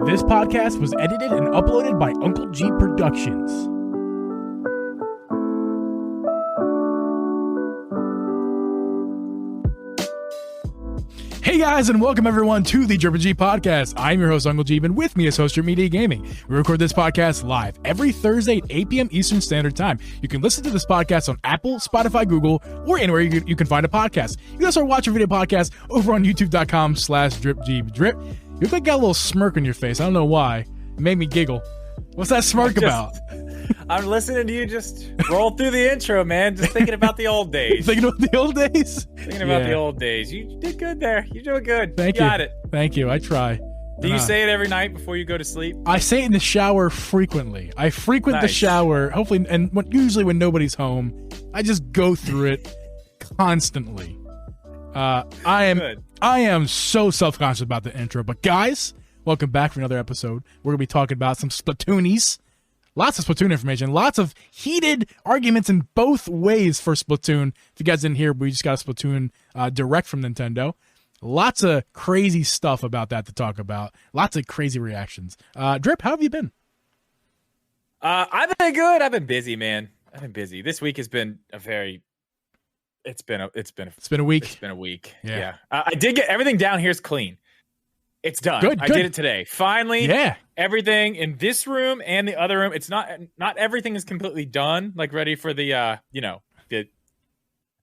This podcast was edited and uploaded by Uncle Geeb Productions. Hey guys, and welcome everyone to the Drip G Podcast. I'm your host, Uncle Geeb, and with me is host Drip Media Gaming. We record this podcast live every Thursday at 8 p.m. Eastern Standard Time. You can listen to this podcast on Apple, Spotify, Google, or anywhere you can find a podcast. You can also watch a video podcast over on youtube.com/DripGeebDrip. You look like you got a little smirk on your face. I don't know why. It made me giggle. What's that smirk about? I'm listening to you just roll through the intro, man. Just thinking about the old days. Thinking about the old days? Thinking about the old days. You did good there. You're doing good. Thank you. Got it. Thank you. I try. Do you say it every night before you go to sleep? I say it in the shower frequently. I frequent the shower, hopefully, and usually when nobody's home. I just go through it constantly. I am so self-conscious about the intro, but guys, welcome back for another episode. We're going to be talking about some Splatoonies. Lots of Splatoon information, lots of heated arguments in both ways for Splatoon. If you guys didn't hear, we just got a Splatoon direct from Nintendo. Lots of crazy stuff about that to talk about. Lots of crazy reactions. Drip, how have you been? I've been good. I've been busy, man. I've been busy. This week has been It's been a week. It's been a week. Yeah. I did get everything down here's clean. It's done. Good. I did it today. Finally. Yeah. Everything in this room and the other room. It's not everything is completely done. Like ready for the the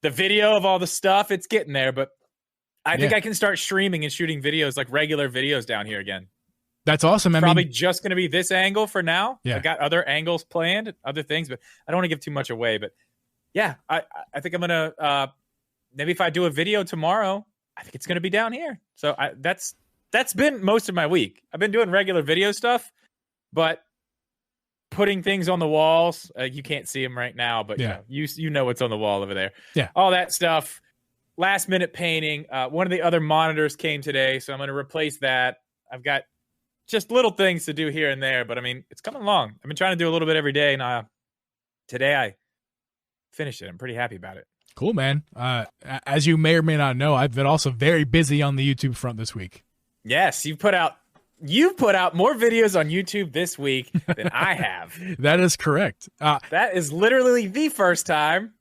video of all the stuff. It's getting there, but I think I can start streaming and shooting videos like regular videos down here again. That's awesome. Probably just going to be this angle for now. Yeah. I got other angles planned, other things, but I don't want to give too much away. But yeah, I think I'm gonna maybe if I do a video tomorrow, I think it's gonna be down here. So that's been most of my week. I've been doing regular video stuff, but putting things on the walls. You can't see them right now, but you know what's on the wall over there. Yeah, all that stuff. Last minute painting. One of the other monitors came today, so I'm gonna replace that. I've got just little things to do here and there, but I mean it's coming along. I've been trying to do a little bit every day, and today I finished it. I'm pretty happy about it. Cool, man. As you may or may not know, I've been also very busy on the YouTube front this week. Yes, you've put out more videos on YouTube this week than I have. That is correct. That is literally the first time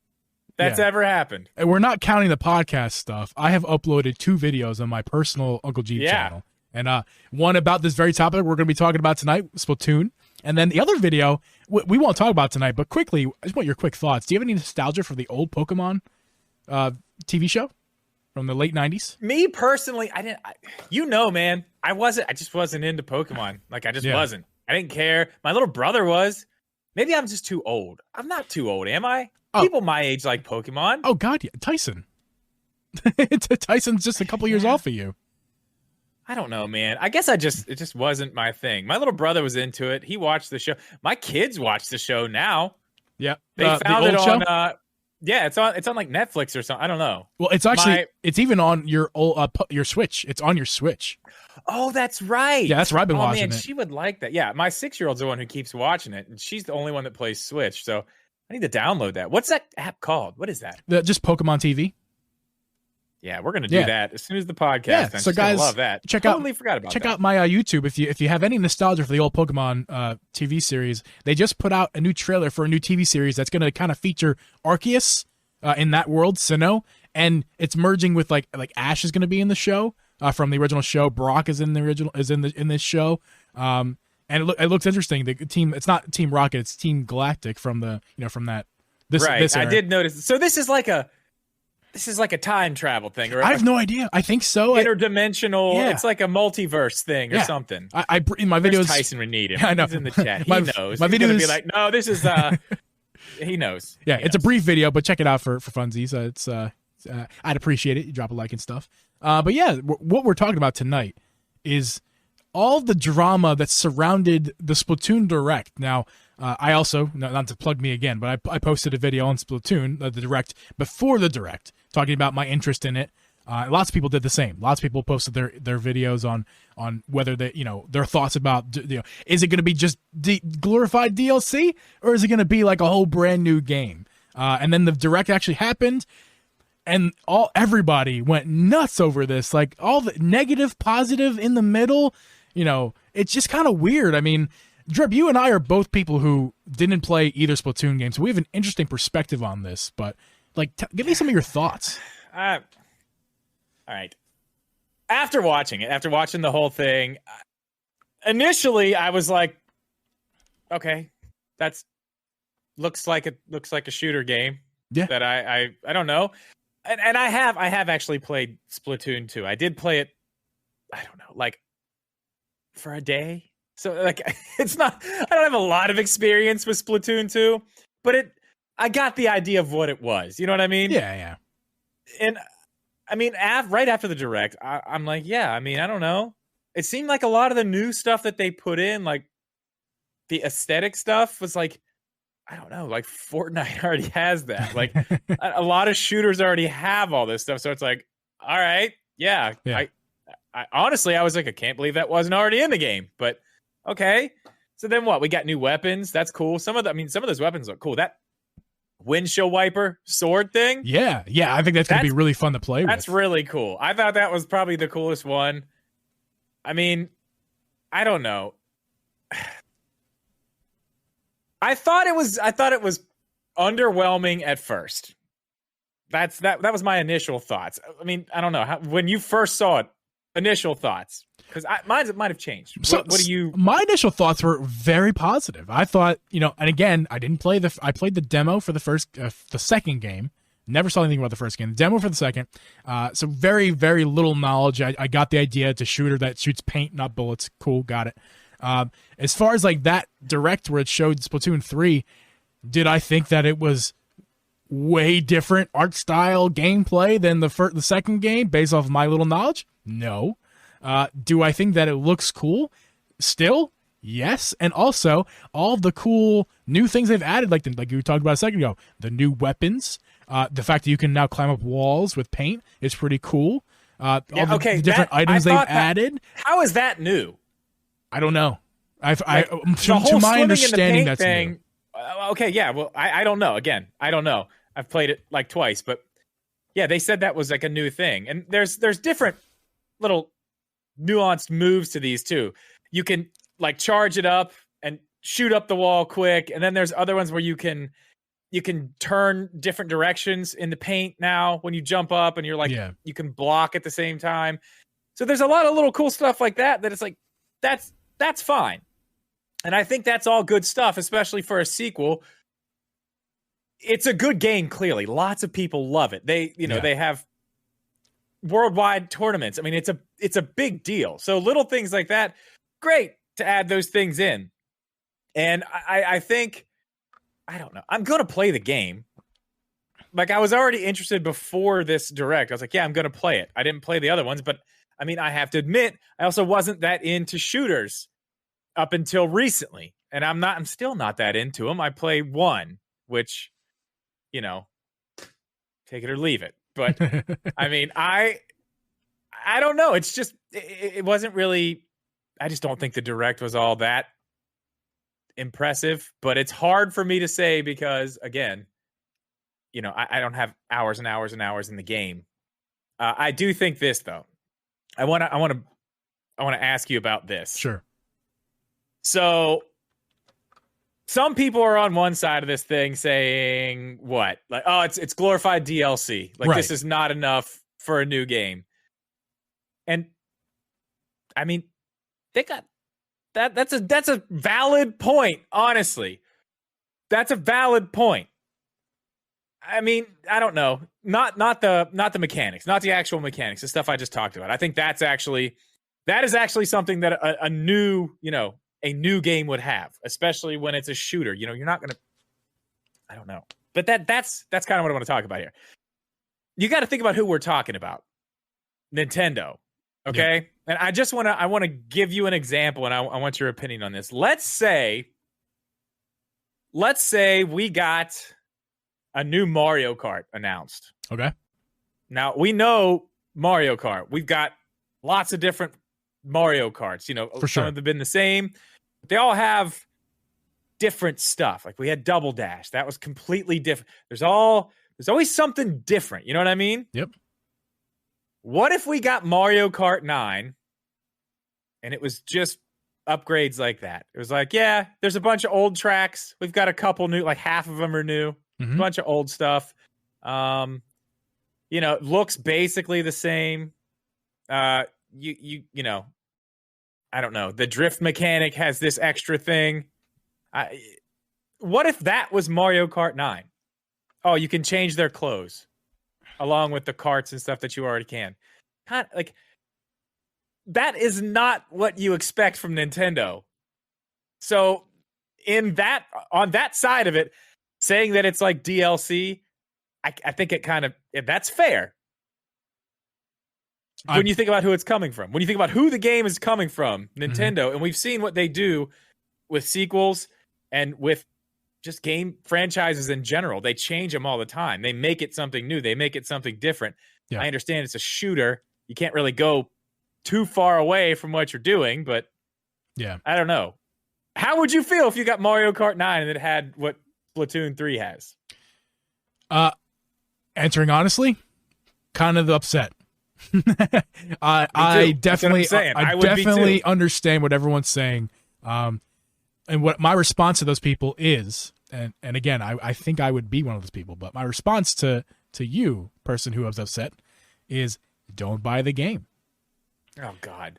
that's ever happened. And we're not counting the podcast stuff. I have uploaded 2 videos on my personal Uncle Geeb channel. And one about this very topic we're going to be talking about tonight, Splatoon. And then the other video we won't talk about tonight, but quickly, I just want your quick thoughts. Do you have any nostalgia for the old Pokemon TV show from the late 90s? Me personally, I didn't. Man, I just wasn't into Pokemon. Like I just wasn't. I didn't care. My little brother was. Maybe I'm just too old. I'm not too old, am I? People my age like Pokemon. Oh God, yeah. Tyson. Tyson's just a couple years off of you. I don't know, man. I guess it just wasn't my thing. My little brother was into it. He watched the show. My kids watch the show now. Yeah. They found it on it's on like Netflix or something. I don't know. Well, it's actually it's even on your Switch. It's on your Switch. Oh, that's right. Yeah, that's where I've been watching man, it. She would like that. Yeah, my 6-year-old's the one who keeps watching it, and she's the only one that plays Switch. So I need to download that. What's that app called? What is that? Just Pokemon TV. Yeah, we're gonna do that as soon as the podcast. Yeah, so guys, love that. Check out my YouTube if you have any nostalgia for the old Pokemon TV series. They just put out a new trailer for a new TV series that's gonna kind of feature Arceus in that world, Sinnoh, and it's merging with like Ash is gonna be in the show from the original show. Brock is in this show, and it looks interesting. The team, it's not Team Rocket, it's Team Galactic from the from that. This era. I did notice. So this is like a time travel thing, or I have no idea. I think so. Interdimensional. It's like a multiverse thing or something. I in my videos. Tyson would need him. Yeah, I know. He's in the chat. He knows. My He's videos gonna be like, no, this is. He knows. Yeah, it's a brief video, but check it out for funsies. It's I'd appreciate it. You drop a like and stuff. But yeah, what we're talking about tonight is all the drama that surrounded the Splatoon Direct. Now, I also, not to plug me again, but I posted a video on Splatoon, the Direct, before the Direct, talking about my interest in it. Lots of people did the same. Lots of people posted their videos on whether they, their thoughts about, is it going to be just glorified DLC, or is it going to be like a whole brand new game? And then the Direct actually happened, and everybody went nuts over this. Like all the negative, positive in the middle. it's just kind of weird. I mean, Drip, you and I are both people who didn't play either Splatoon game, so we have an interesting perspective on this. But like, give me some of your thoughts. All right. After watching the whole thing, initially I was like, okay, that's looks like a shooter game. Yeah. That I don't know. And I have actually played Splatoon 2. I did play it, I don't know, like for a day. So like it's not, I don't have a lot of experience with Splatoon 2, but I got the idea of what it was. You know what I mean? Yeah. And I mean, right after the direct, I'm like, yeah, I mean, I don't know. It seemed like a lot of the new stuff that they put in, like the aesthetic stuff was like, I don't know, like Fortnite already has that. Like a lot of shooters already have all this stuff. So it's like, all right, yeah. I honestly, I was like, I can't believe that wasn't already in the game, but okay. So then what? We got new weapons. That's cool. Some of those weapons look cool. That windshield wiper sword thing. Yeah. I think that's going to be really fun to play with. That's really cool. I thought that was probably the coolest one. I mean, I don't know. I thought it was underwhelming at first. That was my initial thoughts. I mean, I don't know when you first saw it. Initial thoughts, because mine might have changed. So, what do you? My initial thoughts were very positive. I thought, and again, I didn't play I played the demo for the second game. Never saw anything about the first game. The demo for the second. So very, very little knowledge. I got the idea. It's a shooter that shoots paint, not bullets. Cool, got it. As far as like that direct where it showed Splatoon 3, did I think that it was way different art style gameplay than the second game based off of my little knowledge? No. Do I think that it looks cool? Still, yes. And also, all of the cool new things they've added, like you talked about a second ago, the new weapons, the fact that you can now climb up walls with paint is pretty cool. The different items they've added. How is that new? I don't know. To my understanding, that's new. Okay, yeah. Well, I don't know. Again, I don't know. I've played it like twice, but yeah, they said that was like a new thing. And there's different little nuanced moves to these too. You can like charge it up and shoot up the wall quick, and then there's other ones where you can turn different directions in the paint now when you jump up, and you're like you can block at the same time. So there's a lot of little cool stuff like that it's like that's fine. And I think that's all good stuff, especially for a sequel. It's a good game, clearly. Lots of people love it. They have worldwide tournaments. I mean, it's a big deal. So little things like that, great to add those things in. And I think, I don't know, I'm going to play the game. Like, I was already interested before this direct. I was like, yeah, I'm going to play it. I didn't play the other ones, but I mean, I have to admit, I also wasn't that into shooters up until recently. And I'm still not that into them. I play one, which, take it or leave it. But I mean, I don't know. It's just, it wasn't really, I just don't think the direct was all that impressive, but it's hard for me to say because again, I don't have hours and hours and hours in the game. I do think this though. I want to ask you about this. Sure. So some people are on one side of this thing saying what? Like, oh, it's glorified DLC. Like, right. This is not enough for a new game. And I mean, they got that's a valid point, honestly. That's a valid point. I mean, I don't know. Not the mechanics, not the actual mechanics, the stuff I just talked about. I think that is actually something that a new game would have, especially when it's a shooter. You're not going to, I don't know. But that's kind of what I want to talk about here. You got to think about who we're talking about. Nintendo. Okay? Yep. And I want to give you an example, and I want your opinion on this. Let's say we got a new Mario Kart announced. Okay. Now, we know Mario Kart. We've got lots of different Mario Karts. For sure. Some of them have been the same. But they all have different stuff. Like we had Double Dash. That was completely different. There's always something different. You know what I mean? Yep. What if we got Mario Kart 9 and it was just upgrades like that. It was like, yeah, there's a bunch of old tracks. We've got a couple new, like half of them are new. A bunch of old stuff. It looks basically the same. You know, I don't know. The drift mechanic has this extra thing. What if that was Mario Kart 9? Oh, you can change their clothes along with the carts and stuff that you already can. Like, that is not what you expect from Nintendo. So on that side of it, saying that it's like DLC, I think it kind of, that's fair. When you think about who it's coming from, when you think about who the game is coming from, Nintendo, and we've seen what they do with sequels and with just game franchises in general. They change them all the time. They make it something new. They make it something different. Yeah. I understand it's a shooter. You can't really go too far away from what you're doing, but yeah, I don't know. How would you feel if you got Mario Kart 9 and it had what Splatoon 3 has? Answering honestly, kind of upset. I definitely understand what everyone's saying. And what my response to those people is, and again, I think I would be one of those people, but my response to you, person who was upset, is don't buy the game. Oh, God.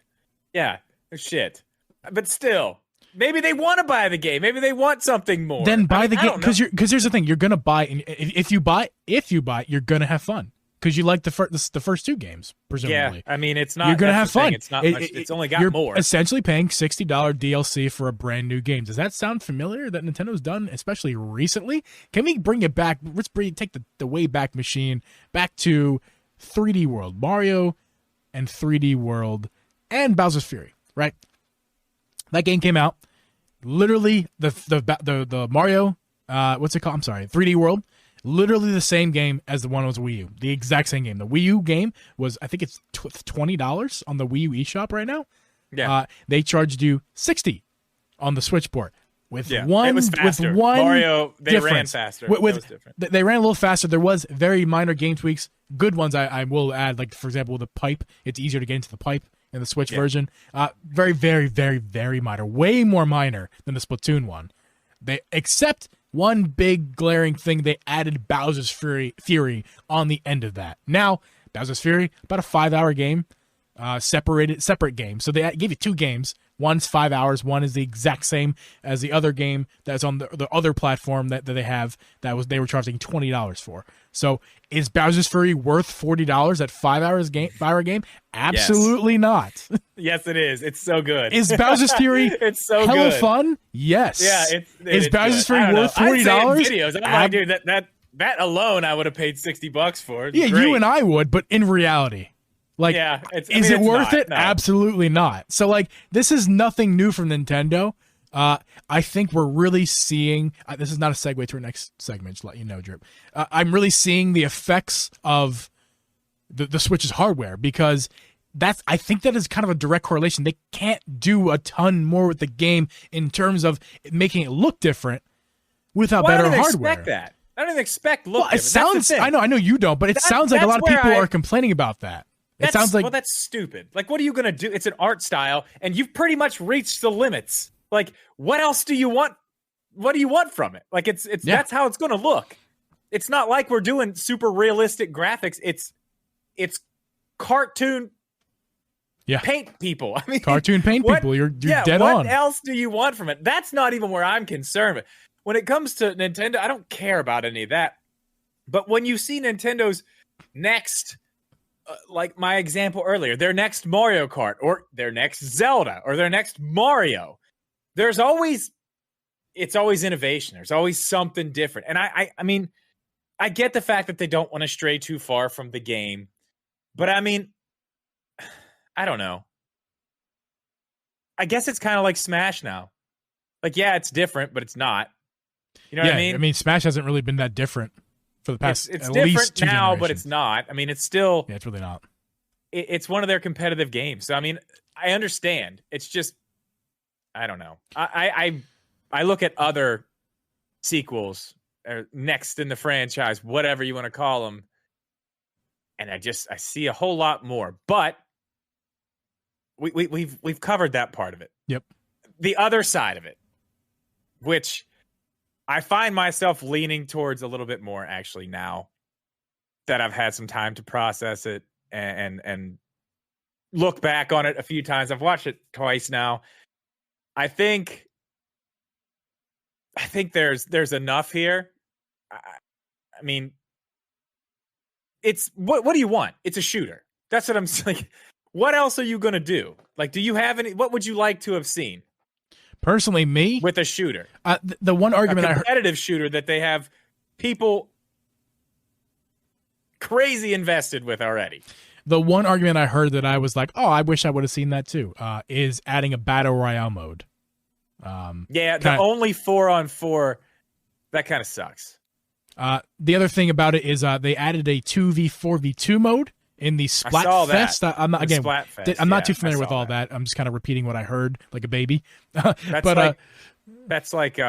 Yeah, shit. But still, maybe they want to buy the game. Maybe they want something more. Then buy the game, because here's the thing: you're gonna buy, and if you buy, you're gonna have fun. Because you like the first two games, presumably. Yeah, I mean, it's not. You're gonna have fun. It's not much. It's only got more. You're essentially paying $60 DLC for a brand new game. Does that sound familiar? That Nintendo's done, especially recently. Can we bring it back? Let's take the way back machine back to 3D World, Mario, and 3D World, and Bowser's Fury. Right. That game came out. Literally, the Mario, what's it called? I'm sorry, 3D World. Literally the same game as the one that was Wii U. The exact same game. The Wii U game was, I think it's $20 on the Wii U eShop right now. Yeah. They charged you $60 on the Switch port. With it was faster. With one Mario, they difference. ran faster. It was different. They ran a little faster. There was very minor game tweaks. Good ones I will add, like, for example, the pipe. It's easier to get into the pipe in the Switch version. Very, very, very, very minor. Way more minor than the Splatoon one. Except one big glaring thing, they added Bowser's Fury on the end of that. Now, Bowser's Fury, about a 5-hour game, separate game. So they gave you two games. One's 5 hours. One is the exact same as the other game that's on the other platform that they have they were charging $20 for. So is Bowser's Fury worth $40 at 5 hour game? Absolutely not. Yes, it is. It's so good. Is Bowser's Fury it's so hella good. fun? Yes. Yeah. Is Bowser's Fury worth $40? Videos. I'm like, dude, that alone I would have paid $60 for. Yeah, great. You and I would, but in reality. Like, is it worth it? No. Absolutely not. So, like, this is nothing new from Nintendo. I think we're really seeing this is not a segue to our next segment, just let you know, Drip. I'm really seeing the effects of the Switch's hardware, because I think that is kind of a direct correlation. They can't do a ton more with the game in terms of making it look different without better hardware. Expect that? I don't even expect look. Well, it sounds. I know you don't, but it sounds like a lot of people are complaining about that. It sounds like, well, that's stupid. Like, what are you going to do? It's an art style, and you've pretty much reached the limits. Like, what else do you want? What do you want from it? Like, that's how it's going to look. It's not like we're doing super realistic graphics. It's cartoon paint people. I mean, cartoon paint people. You're dead on. What else do you want from it? That's not even where I'm concerned. When it comes to Nintendo, I don't care about any of that. But when you see Nintendo's next, like my example earlier, their next Mario Kart or their next Zelda or their next Mario, it's always innovation. There's always something different. And I mean, I get the fact that they don't want to stray too far from the game, but I mean, I don't know. I guess it's kind of like Smash now. Like, yeah, it's different, but it's not. You know what I mean? I mean, Smash hasn't really been that different for the past it's at different least 2 now, generations. But it's not. I mean, it's still. Yeah, it's really not. It's one of their competitive games. So I mean, I understand. It's just, I don't know. I look at other sequels or next in the franchise, whatever you want to call them, and I see a whole lot more. But we've covered that part of it. Yep. The other side of it, which I find myself leaning towards a little bit more actually now that I've had some time to process it and look back on it a few times. I've watched it twice now. I think there's enough here. I mean, it's what do you want? It's a shooter. That's what I'm saying. What else are you going to do? Like, do you have any? What would you like to have seen? Personally, me with a shooter, the one argument a competitive shooter that they have people crazy invested with already. The one argument I heard that I was like, oh, I wish I would have seen that too, is adding a battle royale mode. The only 4-on-4, that kind of sucks. The other thing about it is they added a 2v4v2 mode in the Splatfest. I'm not Splatfest, I'm not too familiar with all that. I'm just kind of repeating what I heard like a baby. That's like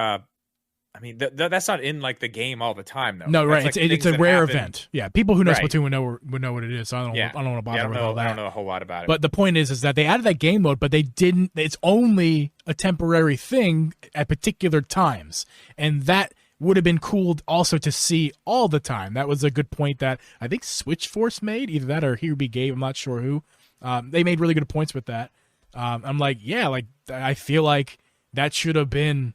I mean, that's not in like the game all the time, though. No, right? Like it's a rare event. Yeah, people who know Splatoon would know what it is. So I don't want to bother with all that. I don't know a whole lot about it. But the point is that they added that game mode, but they didn't. It's only a temporary thing at particular times, and that would have been cool also to see all the time. That was a good point that I think Switchforce made. Either that or Here Be Gabe. I'm not sure who. They made really good points with that. I'm like, yeah, like I feel like that should have been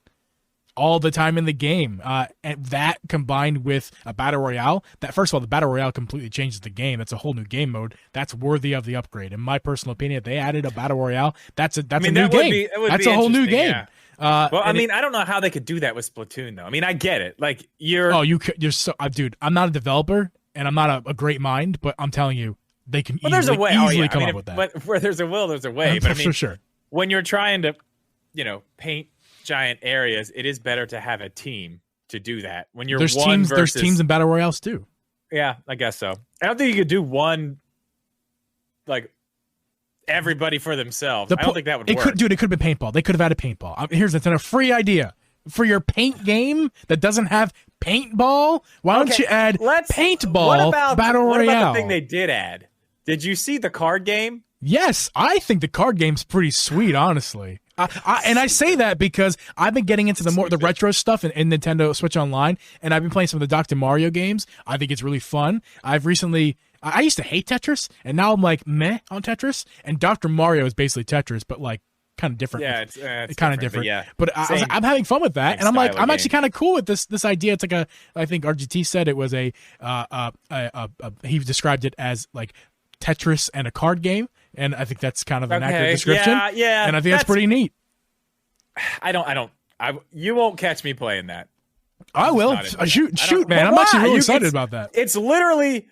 all the time in the game, and that combined with a battle royale, that first of all, the battle royale completely changes the game. That's a whole new game mode. That's worthy of the upgrade. In my personal opinion, if they added a battle royale, that's a new game. That's a whole new game. Yeah. I mean, I don't know how they could do that with Splatoon, though. I mean, I get it. Like you're so, dude. I'm not a developer, and I'm not a great mind, but I'm telling you, they can easily come up with that. But where there's a will, there's a way. But I mean, for sure, when you're trying to, paint giant areas, it is better to have a team to do that. When you're there's teams in battle royales too. Yeah, I guess so. I don't think you could do one like everybody for themselves. I don't think that would work. It could have been paintball. They could have added paintball. Here's a free idea for your paint game that doesn't have paintball. Why don't you add paintball battle royale? What about the thing they did add? Did you see the card game? Yes, I think the card game's pretty sweet, honestly. And I say that because I've been getting into the retro stuff in Nintendo Switch Online, and I've been playing some of the Dr. Mario games. I think it's really fun. I used to hate Tetris, and now I'm like meh on Tetris. And Dr. Mario is basically Tetris, but like kind of different. Yeah, it's kind of different. But I'm having fun with that, and I'm like, I'm actually kind of cool with this idea. It's like I think RGT said it was he described it as like Tetris and a card game. And I think that's kind of an accurate description. Yeah. And I think that's pretty neat. You won't catch me playing that. I will. Shoot, man. I'm actually really excited about that. It's literally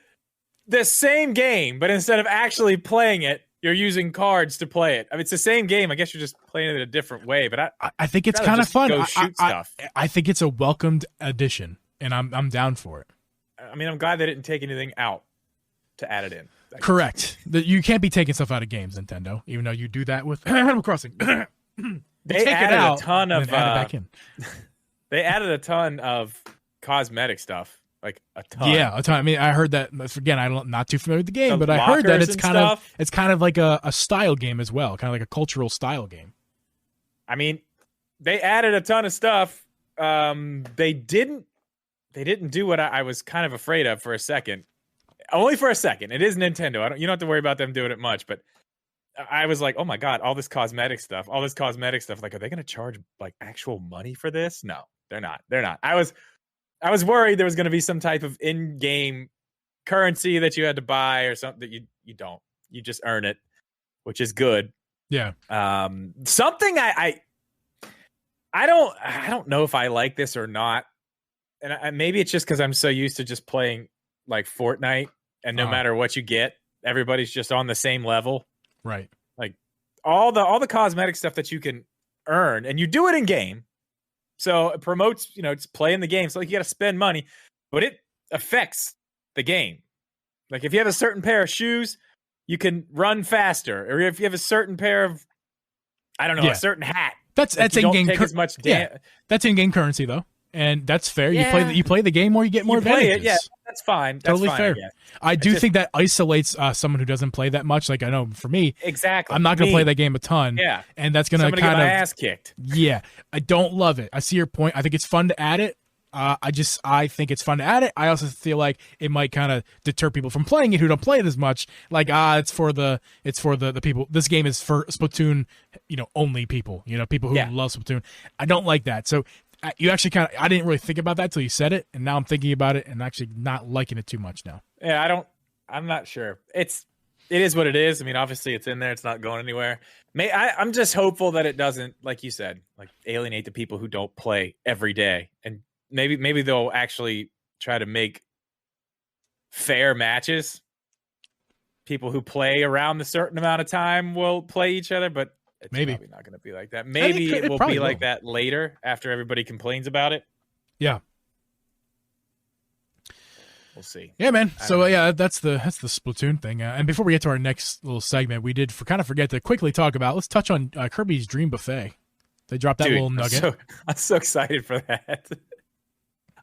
the same game, but instead of actually playing it, you're using cards to play it. I mean, it's the same game. I guess you're just playing it a different way. But I think it's kind of fun. Go shoot stuff. I think it's a welcomed addition, and I'm down for it. I mean, I'm glad they didn't take anything out to add it in. Correct. You can't be taking stuff out of games, Nintendo, even though you do that with Animal Crossing. They added a ton of back in. They added a ton of cosmetic stuff, like a ton. Yeah, a ton. I mean, I heard that. Again, I'm not too familiar with the game, but I heard that it's kind of like a style game as well, kind of like a cultural style game. I mean, they added a ton of stuff. They didn't do what I was kind of afraid of for a second. Only for a second. It is Nintendo. You don't have to worry about them doing it much, but I was like, oh my God, all this cosmetic stuff. Like, are they going to charge like actual money for this? No, they're not. I was worried there was going to be some type of in-game currency that you had to buy or something that you don't. You just earn it, which is good. Yeah. Something I don't know if I like this or not. And maybe it's just because I'm so used to just playing like Fortnite, and no matter what you get, everybody's just on the same level. Right. Like all the cosmetic stuff that you can earn, and you do it in game. So it promotes, it's playing the game. So like you got to spend money, but it affects the game. Like if you have a certain pair of shoes, you can run faster. Or if you have a certain pair of, a certain hat. That's in-game as much That's in-game currency though. and that's fair. Yeah. You play the game more, you get more You play advantages. it, yeah, that's fine. That's Totally fine, fair. I guess. I do think that isolates someone who doesn't play that much. Like I know for me, Exactly. I'm not going to play that game a ton. Yeah. And that's going to Somebody kind get of my ass kicked. Yeah, I don't love it. I see your point. I think it's fun to add it. I think it's fun to add it. I also feel like it might kind of deter people from playing it who don't play it as much. Like it's for the people. This game is for Splatoon, only people. People who love Splatoon. I don't like that. So you actually I didn't really think about that till you said it, and now I'm thinking about it and actually not liking it too much now. Yeah, I'm not sure. It is what it is. I mean, obviously it's in there. It's not going anywhere. I'm just hopeful that it doesn't, like you said, like alienate the people who don't play every day. And maybe they'll actually try to make fair matches. People who play around a certain amount of time will play each other, but it's probably not going to be like that. Maybe it will be like that later after everybody complains about it. Yeah. We'll see. Yeah, man. So yeah, that's the Splatoon thing. And before we get to our next little segment, we did forget to quickly talk about. Let's touch on Kirby's Dream Buffet. They dropped that little nugget. I'm so excited for that.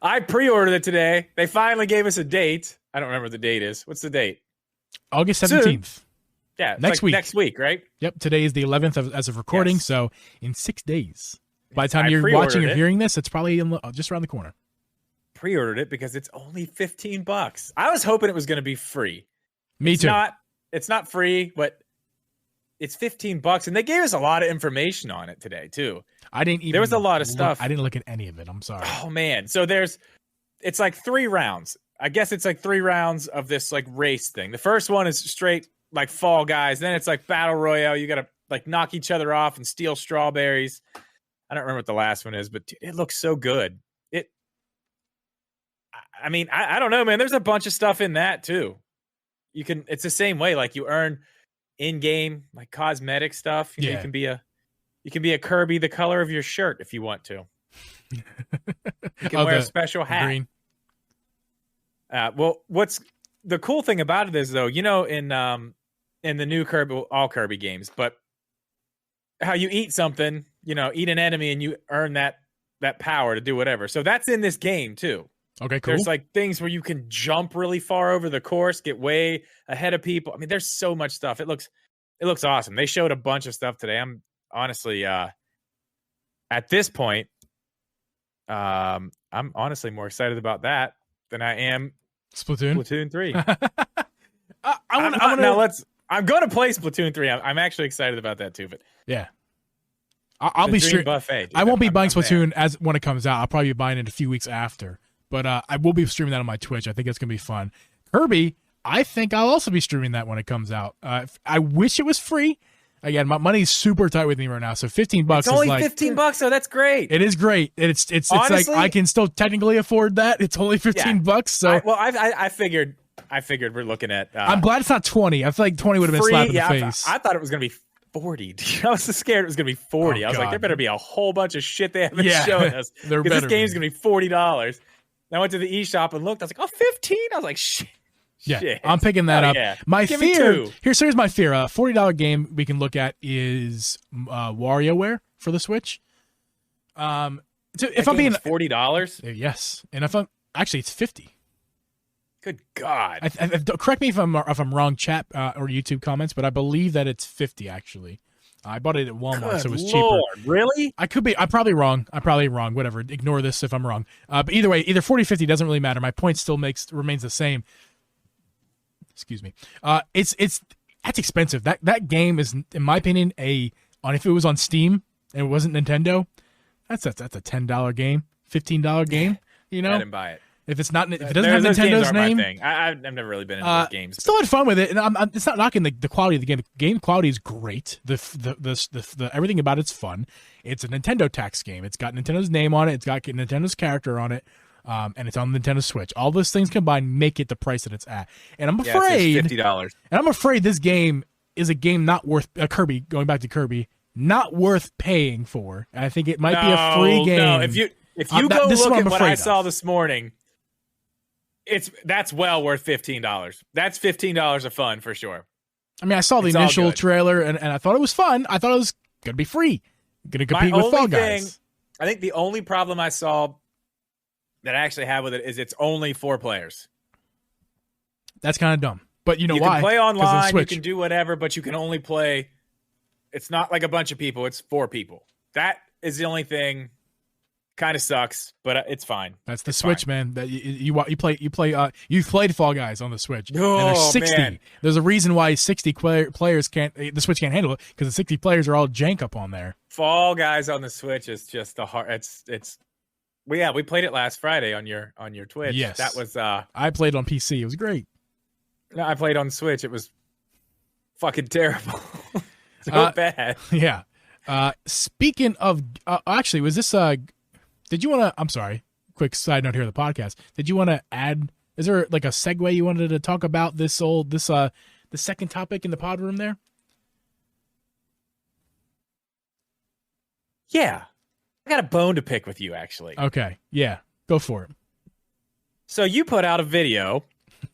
I pre-ordered it today. They finally gave us a date. I don't remember what the date is. What's the date? August 17th. Yeah, next week. Next week, right? Yep. Today is the 11th as of recording, so in 6 days. By the time you're watching or hearing this, it's probably just around the corner. Pre-ordered it because it's only $15. I was hoping it was going to be free. Me too. It's not free, but it's $15, and they gave us a lot of information on it today too. There was a lot of stuff. I didn't look at any of it. I'm sorry. Oh man. So it's like 3 rounds. I guess it's like 3 rounds of this like race thing. The first one is straight like Fall Guys. Then it's like Battle Royale. You got to like knock each other off and steal strawberries. I don't remember what the last one is, but dude, it looks so good. I mean, I don't know, man. There's a bunch of stuff in that too. It's the same way. Like you earn in-game like cosmetic stuff. You can be a Kirby the color of your shirt if you want to. You can wear a special hat. Green. Well, what's the cool thing about it is though, in the new Kirby, all Kirby games, but how you eat something, eat an enemy and you earn that power to do whatever. So that's in this game too. Okay, cool. There's like things where you can jump really far over the course, get way ahead of people. I mean, there's so much stuff. It looks awesome. They showed a bunch of stuff today. I'm honestly, at this point, I'm honestly more excited about that than I am Splatoon 3. I'm going to play Splatoon 3. I'm actually excited about that too. But yeah, I'll be streaming buffet. Dude, I won't be buying Splatoon when it comes out. I'll probably be buying it a few weeks after. But I will be streaming that on my Twitch. I think it's going to be fun. Kirby, I think I'll also be streaming that when it comes out. I wish it was free. Again, my money's super tight with me right now. So $15 it's only $15, so that's great. It is great. It's honestly, like I can still technically afford that. It's only $15. So I figured we're looking at. I'm glad it's not 20. I feel like 20 would have been slapped in the face. I thought it was going to be 40. I was so scared it was going to be 40. I was like, there better be a whole bunch of shit they haven't shown us. Because this game's going to be $40. I went to the eShop and looked. I was like, 15? I was like, shit. Yeah, shit. I'm picking that up. Yeah. My fear, here's my fear. A $40 game we can look at is WarioWare for the Switch. If I'm being $40? Yes. And if I'm actually it's 50. Good God. Correct me if I'm wrong, chat or YouTube comments, but I believe that it's 50 actually. I bought it at Walmart, so it was cheaper. Really? I could be. I'm probably wrong. Whatever. Ignore this if I'm wrong. But either way, either 40 or 50 doesn't really matter. My point still remains the same. Excuse me. That's expensive. That game is, in my opinion, if it was on Steam and it wasn't Nintendo, that's a $10 game, $15 game. I didn't buy it. If it doesn't have Nintendo's name, I've never really been into those games. Still had fun with it, and it's not knocking the quality of the game. The game quality is great. The everything about it's fun. It's a Nintendo tax game. It's got Nintendo's name on it. It's got Nintendo's character on it, and it's on the Nintendo Switch. All those things combined make it the price that it's at. And I'm afraid $50. And I'm afraid this game is a game not worth Kirby. Going back to Kirby, not worth paying for. I think it might be a free game. No, if you go look at what I saw this morning. That's well worth $15. That's $15 of fun for sure. I mean, I saw the initial trailer and I thought it was fun. I thought it was gonna be free, gonna compete with Fall Guys. I think the only problem I saw that I actually have with it is it's only 4 players. That's kind of dumb. But you know you why? You can play online, you can do whatever, but you can only play. It's not like a bunch of people. It's 4 people. That is the only thing. Kind of sucks, but it's fine. That's the Switch, man. That you you've played Fall Guys on the Switch. Oh, and there's 60. Man. There's a reason why 60 players can't. The Switch can't handle it because the 60 players are all jank up on there. Fall Guys on the Switch is just the hard. It's. Well, we played it last Friday on your Twitch. Yes, that was. I played on PC. It was great. No, I played on Switch. It was fucking terrible. So bad. Yeah. Speaking of, actually, was this Did you want to? I'm sorry. Quick side note here of the podcast. Did you want to add? Is there like a segue you wanted to talk about the second topic in the pod room there? Yeah, I got a bone to pick with you actually. Okay, yeah, go for it. So you put out a video.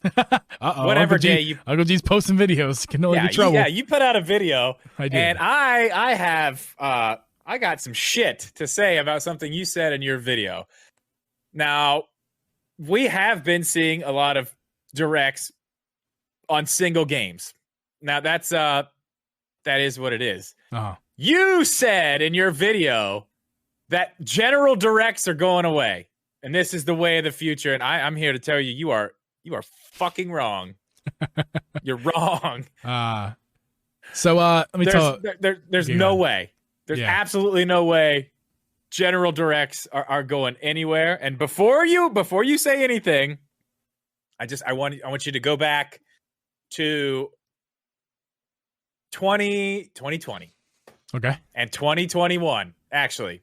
Uh-oh, whatever Uncle day Uncle G's posting videos can only be trouble. Yeah, you put out a video. I did. And I have I got some shit to say about something you said in your video. Now, we have been seeing a lot of directs on single games. Now that is what it is. Uh-huh. You said in your video that general directs are going away, and this is the way of the future. And I'm here to tell you, you are fucking wrong. You're wrong. So let me tell you. There's no way. There's absolutely no way general directs are going anywhere. And before you say anything, I want you to go back to 2020. Okay. And 2021, actually.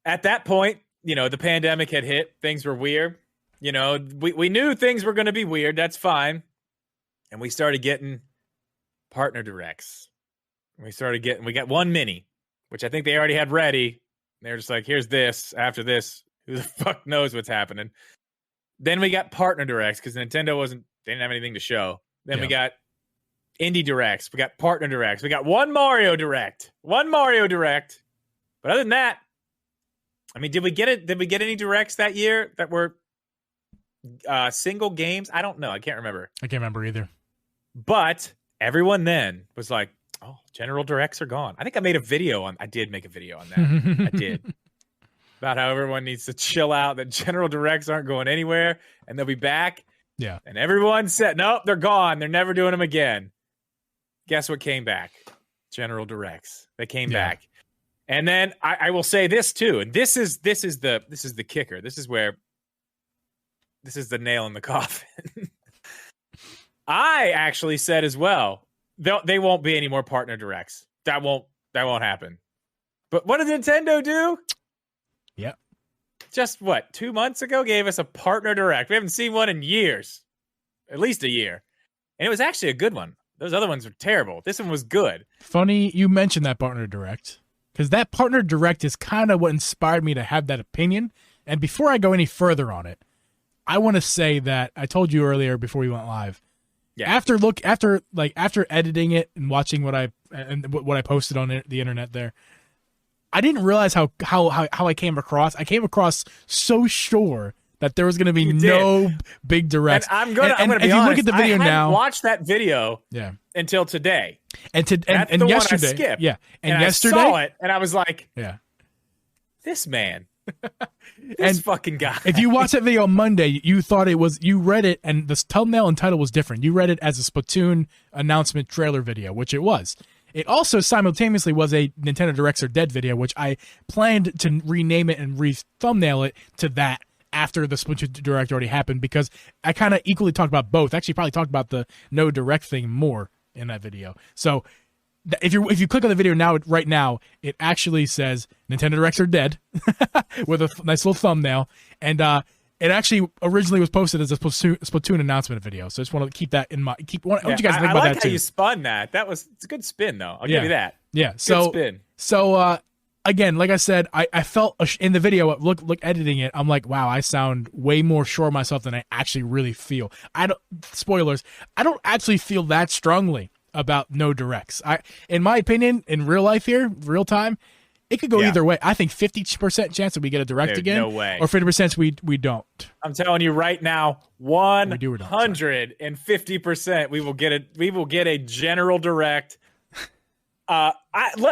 At that point, the pandemic had hit. Things were weird. We knew things were going to be weird. That's fine. And we started getting partner directs. We got one mini, which I think they already had ready. They were just like, here's this. After this, who the fuck knows what's happening? Then we got partner directs because Nintendo they didn't have anything to show. Then we got indie directs. We got partner directs. We got one Mario direct. But other than that, I mean, did we get any directs that year that were single games? I don't know. I can't remember. I can't remember either. But everyone then was like, oh, general directs are gone. I think I did make a video on that. I did. About how everyone needs to chill out, that general directs aren't going anywhere, and they'll be back. Yeah. And everyone said, nope, they're gone. They're never doing them again. Guess what came back? General directs. They came back. And then I will say this too, and this is the kicker. This is the nail in the coffin. I actually said as well, they won't be any more partner directs. That won't happen. But what did Nintendo do? Yeah. Just 2 months ago gave us a partner direct. We haven't seen one in years. At least a year. And it was actually a good one. Those other ones were terrible. This one was good. Funny you mentioned that partner direct, because that partner direct is kind of what inspired me to have that opinion. And before I go any further on it, I want to say that I told you earlier before we went live. Yeah. After editing it and watching what I posted on the internet there, I didn't realize how I came across. I came across so sure that there was going to be no big directs. And I'm gonna be honest. If you look at the video I now, watched that video. Yeah. Until today. And That's the yesterday, one I skipped. yeah. And yesterday, I saw it and I was like, yeah, this man, this fucking guy. If you watch that video on Monday, you read it, and the thumbnail and title was different. You read it as a Splatoon announcement trailer video, which it was. It also simultaneously was a Nintendo Directs Are Dead video, which I planned to rename it and re-thumbnail it to that after the Splatoon Direct already happened, because I kind of equally talked about both. Actually, probably talked about the no direct thing more in that video. So if you click on the video right now, it actually says Nintendo Directs Are Dead with a nice little thumbnail, and it actually originally was posted as a Splatoon announcement video. So I just want to keep that in mind. I want you guys to think about that too. I like how you spun that. It's a good spin, though. I'll give you that. Yeah. Good spin. So again, like I said, I felt in the video, look editing it, I'm like, wow, I sound way more sure of myself than I actually really feel. Spoilers, I don't actually feel that strongly about no directs. In my opinion, in real life here, real time, It could go either way. I think 50% chance that we get a direct again. No way. Or 50% we don't. I'm telling you right now, 150% we will get a general direct.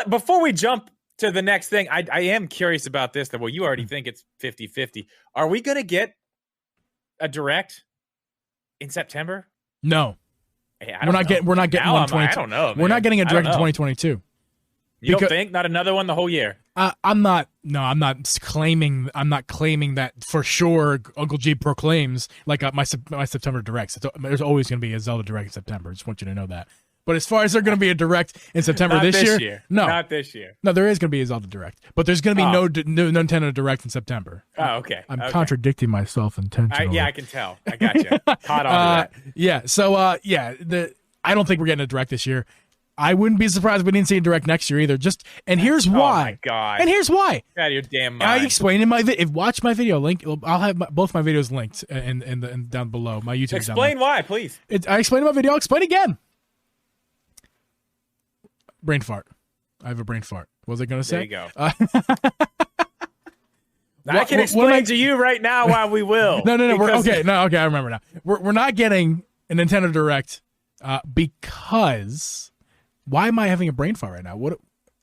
Before we jump to the next thing, I am curious about this. Well, you already think it's 50-50. Are we going to get a direct in September? No. Hey, we're not getting one. I don't know. We're not getting a direct in 2022. You don't think? Not another one the whole year? I'm not claiming that for sure. Uncle Geeb proclaims like my September directs. There's always going to be a Zelda direct in September. I just want you to know that. But as far as there's going to be a direct in September this year, no, not this year. No, there is going to be a Zelda direct, but there's going to be no Nintendo direct in September. Oh, okay. I'm contradicting myself intentionally. I can tell. I got you. Caught on to that. Yeah. So I don't think we're getting a direct this year. I wouldn't be surprised if we didn't see a direct next year either. And here's why. Oh my god. And here's why. Get out of your damn mind. I explained in my video. Watch my video link. I'll have both my videos linked in down below. My YouTube. Explain why, please. I explained in my video. I'll explain again. Brain fart. I have a brain fart. What was I going to say? There you go. I can explain to you right now why we will. No. Okay. I remember now. We're not getting a Nintendo Direct because. Why am I having a brain fart right now?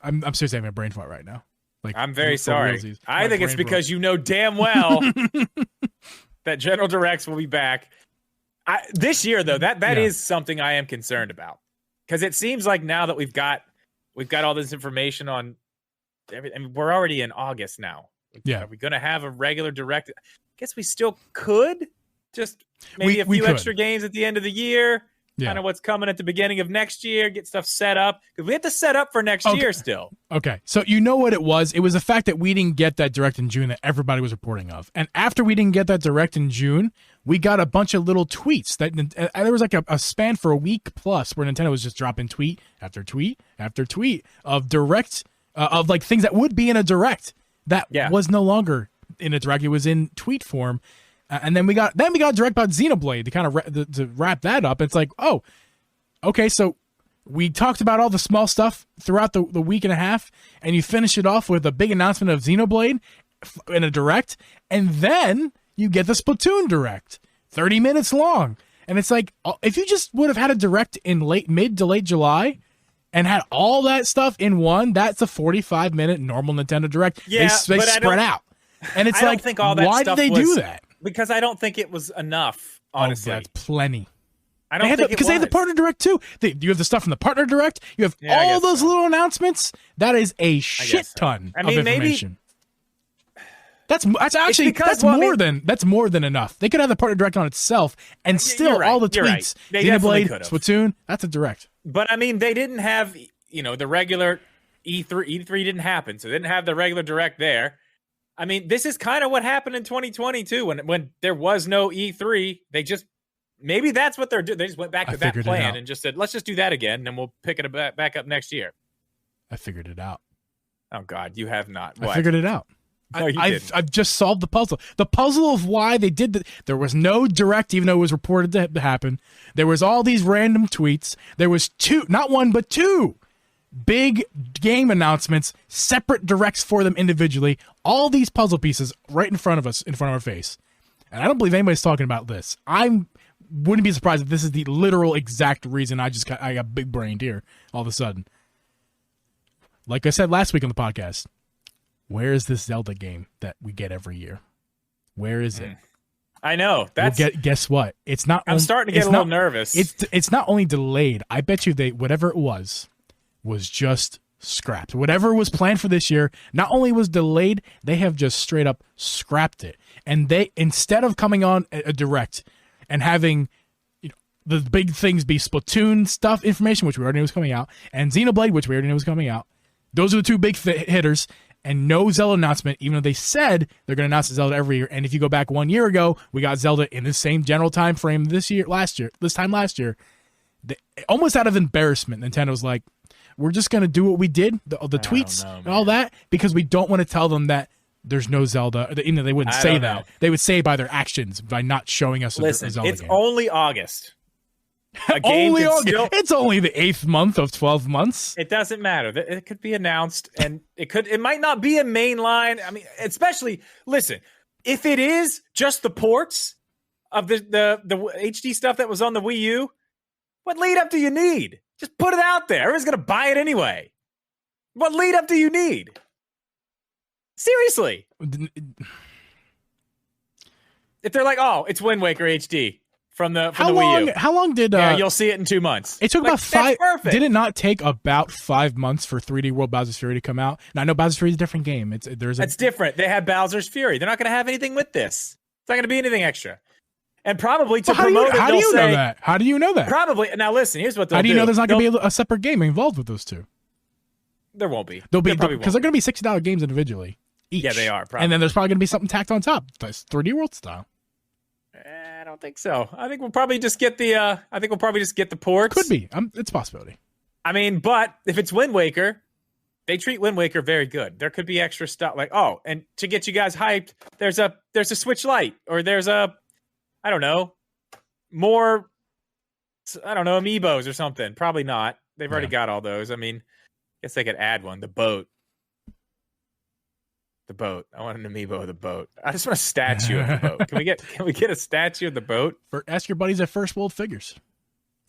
I'm seriously having a brain fart right now. Like I'm very sorry. I think it's because you know damn well that General Directs will be back. This year though, that is something I am concerned about. Because it seems like now that we've got all this information on everything. I mean, we're already in August now. Yeah. Are we gonna have a regular direct? I guess we still could. Just maybe a few extra games at the end of the year. Yeah. Kind of what's coming at the beginning of next year, get stuff set up. Because we have to set up for next year still. Okay. So you know what it was? It was the fact that we didn't get that direct in June that everybody was reporting of. And after we didn't get that direct in June, we got a bunch of little tweets. There was like a span for a week plus where Nintendo was just dropping tweet after tweet after tweet of direct, of like things that would be in a direct that was no longer in a direct. It was in tweet form. And then we got a direct about Xenoblade to kind of to wrap that up. It's like, oh, okay, so we talked about all the small stuff throughout the week and a half, and you finish it off with a big announcement of Xenoblade in a direct, and then you get the Splatoon direct, 30 minutes long. And it's like, if you just would have had a direct in mid to late July and had all that stuff in one, that's a 45-minute normal Nintendo direct. Yeah, they spread out. And it's like, why did they do that? Because I don't think it was enough, honestly. Oh, that's plenty. I don't think because they had the partner direct too. You have the stuff from the partner direct. You have all those little announcements. That is a shit ton of information. That's more than enough. They could have the partner direct on itself and still all the tweets. Xenoblade, Splatoon. That's a direct. But I mean, they didn't have the regular E3. E3 didn't happen, so they didn't have the regular direct there. I mean, this is kind of what happened in 2022 when there was no E3. They just maybe that's what they're doing. They just went back to that plan and just said, "Let's just do that again, and then we'll pick it back up next year." I figured it out. Oh God, you have not. What? I figured it out. No, I've just solved the puzzle. The puzzle of why they did that. There was no direct, even though it was reported to happen. There was all these random tweets. There was not one, but two big game announcements, separate directs for them individually. All these puzzle pieces right in front of us, in front of our face. And I don't believe anybody's talking about this. I wouldn't be surprised if this is the literal exact reason I got big brained here all of a sudden. Like I said last week on the podcast, where is this Zelda game that we get every year? Where is it? I know. Guess what? It's not. I'm starting to get a little nervous. It's not only delayed. I bet you whatever it was just scrapped. Whatever was planned for this year, not only was delayed, they have just straight up scrapped it. And they, instead of coming on a direct and having the big things be Splatoon stuff information, which we already knew was coming out, and Xenoblade, which we already knew was coming out, those are the two big hitters, and no Zelda announcement, even though they said they're going to announce Zelda every year. And if you go back 1 year ago, we got Zelda in the same general time frame this time last year. Almost out of embarrassment, Nintendo's like, we're just going to do what we did, the tweets and all that, because we don't want to tell them that there's no Zelda. Even though they wouldn't say that. They would say by their actions, by not showing us a Zelda game. It's only August. a game can still. It's only the 8th month of 12 months. It doesn't matter. It could be announced, and it might not be a mainline. I mean, especially listen, if it is just the ports of the HD stuff that was on the Wii U, what lead up do you need? Just put it out there. Everyone's gonna buy it anyway. What lead up do you need? Seriously. If they're like, oh, it's Wind Waker HD from the Wii U. How long did you'll see it in 2 months. It took like, about 5. Perfect. Did it not take about 5 months for 3D World Bowser's Fury to come out? Now I know Bowser's Fury is a different game. It's different. They have Bowser's Fury. They're not going to have anything with this. It's not going to be anything extra. And probably to promote it, how do you know that? How do you know that? Probably. Now listen, here's what they'll do. How do you know there's not going to be a separate game involved with those two? There won't be. They'll be because they're going to be $60 games individually each. Yeah, they are. Probably. And then there's probably going to be something tacked on top. That's 3D World style. I don't think so. I think we'll probably just get the ports. Could be. It's a possibility. I mean, but if it's Wind Waker, they treat Wind Waker very good. There could be extra stuff like, oh, and to get you guys hyped, there's a Switch Lite, or there's I don't know, more, amiibos or something. Probably not. They've already got all those. I mean, I guess they could add one. The boat. I want an amiibo of the boat. I just want a statue of the boat. Can we get a statue of the boat? Ask your buddies at First World Figures.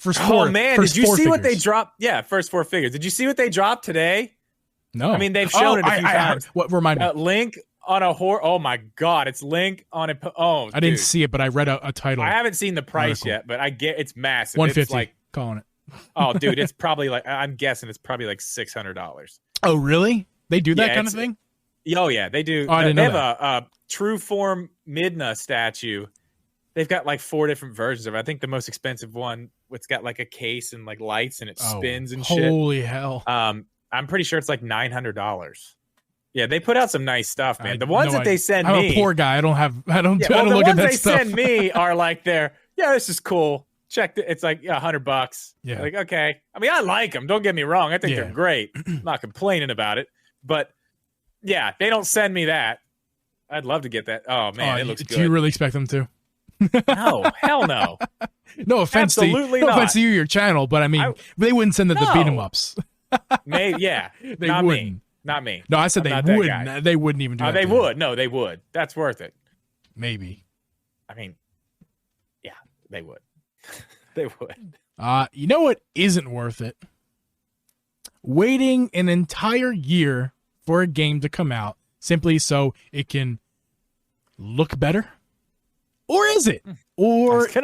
Did you see what they dropped? Yeah, First 4 Figures. Did you see what they dropped today? No. I mean, they've shown it a few times. What remind me? Link on a horse. Oh my God, it's Link on a. Oh, I didn't see it, but I read a title. I haven't seen the price yet, but I get it's massive. 150. It's like calling it. Oh, dude, it's probably like I'm guessing it's probably like $600. Oh, really? They do that kind of thing? Oh yeah, they do. Oh, they have a true form Midna statue. They've got like 4 different versions of it. I think the most expensive one, it's got like a case and like lights and it spins and shit. Holy hell! I'm pretty sure it's like $900. Yeah, they put out some nice stuff, man. The ones that they send me, I'm a poor guy. I don't the look at that ones they stuff. send me are like this is cool. Check it. It's like $100. Yeah. Like, okay. I mean, I like them. Don't get me wrong. I think they're great. I'm not complaining about it. But yeah, they don't send me that. I'd love to get that. Oh man, it looks good. Do you really expect them to? No, hell no. No offense to you. No offense to you, your channel, but I mean, they wouldn't send the beat 'em ups. Maybe, yeah. They not wouldn't. Me. Not me. No, I said they wouldn't. They wouldn't even do that. They would. No, they would. That's worth it. Maybe. I mean, yeah, they would. They would. You know what isn't worth it? Waiting an entire year for a game to come out simply so it can look better? Or is it? Or is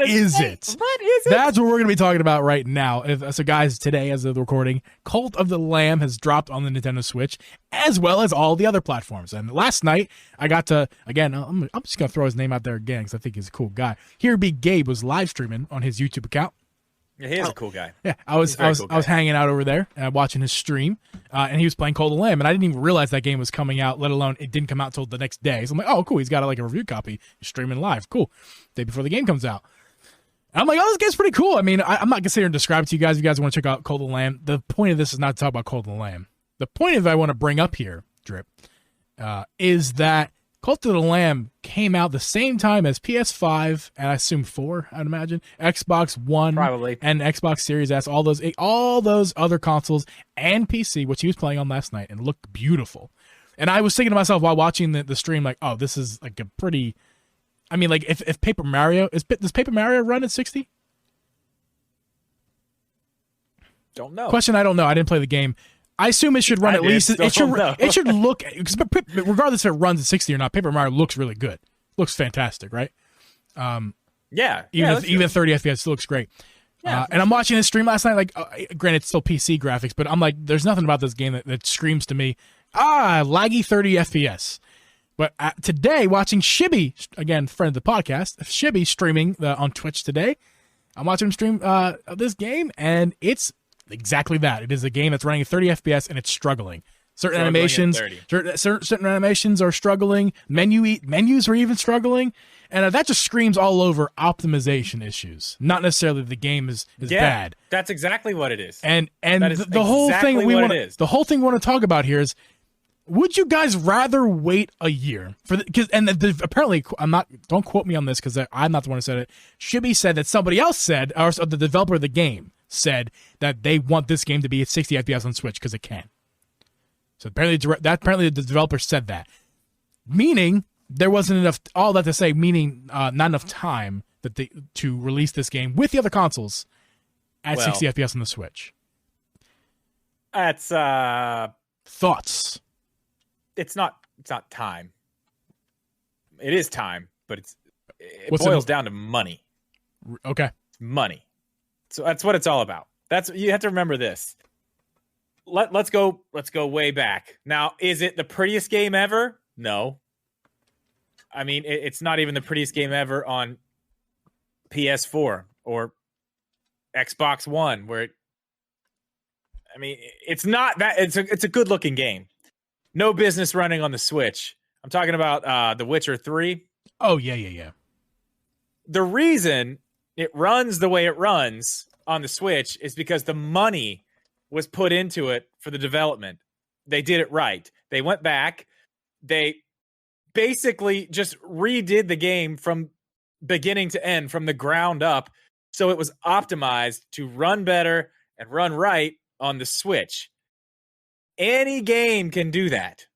it? What is it? That's what we're going to be talking about right now. So, guys, today, as of the recording, Cult of the Lamb has dropped on the Nintendo Switch, as well as all the other platforms. And last night, I got to, again, I'm just going to throw his name out there again because I think he's a cool guy. Here Be Geeb was live streaming on his YouTube account. Yeah, he is a cool guy. Yeah, I was hanging out over there watching his stream, and he was playing Cult of the Lamb, and I didn't even realize that game was coming out, let alone it didn't come out until the next day. So I'm like, oh, cool, he's got like a review copy. He's streaming live. Cool. Day before the game comes out. And I'm like, oh, this game's pretty cool. I mean, I'm not going to sit here and describe it to you guys. If you guys want to check out Cult of the Lamb, the point of this is not to talk about Cult of the Lamb. The point of it I want to bring up here, Drip, is that Cult of the Lamb came out the same time as PS5 and I assume 4, I'd imagine, Xbox One, probably, and Xbox Series S, all those other consoles and PC, which he was playing on last night, and it looked beautiful. And I was thinking to myself while watching the stream, like, oh, this is like a pretty. I mean, like if Paper Mario does Paper Mario run at 60? Don't know. Question I don't know. I didn't play the game. I assume it should run at least. It should look, regardless if it runs at 60 or not. Paper Mario looks really good. Looks fantastic, right? Yeah. Even 30 FPS looks great. Yeah, and I'm watching this stream last night. Like, granted, it's still PC graphics, but I'm like, there's nothing about this game that screams to me, laggy 30 FPS. But today, watching Shibby, again, friend of the podcast, Shibby streaming on Twitch today. I'm watching him stream this game, and it's exactly that. It is a game that's running at 30 FPS, and it's struggling. Certain animations are struggling. Menus are even struggling, and that just screams all over optimization issues. Not necessarily the game is bad. That's exactly what it is. And the whole thing we want to talk about here is would you guys rather wait a year for apparently don't quote me on this because I'm not the one who said it. Shibby said that somebody else said, or the developer of the game said that they want this game to be at 60 FPS on Switch because it can. So apparently the developer said that, meaning there wasn't enough. All that to say, meaning not enough time to release this game with the other consoles at 60 FPS on the Switch. That's thoughts. It's not time. It is time, but it boils down to money. Okay. It's money. So that's what it's all about. You have to remember this. Let's go way back. Now, is it the prettiest game ever? No. I mean, it's not even the prettiest game ever on PS4 or Xbox One, it's not that. It's a good looking game. No business running on the Switch. I'm talking about The Witcher 3. Oh, yeah. The reason it runs the way it runs on the Switch is because the money was put into it for the development. They did it right. They went back. They basically just redid the game from beginning to end, from the ground up, so it was optimized to run better and run right on the Switch. Any game can do that.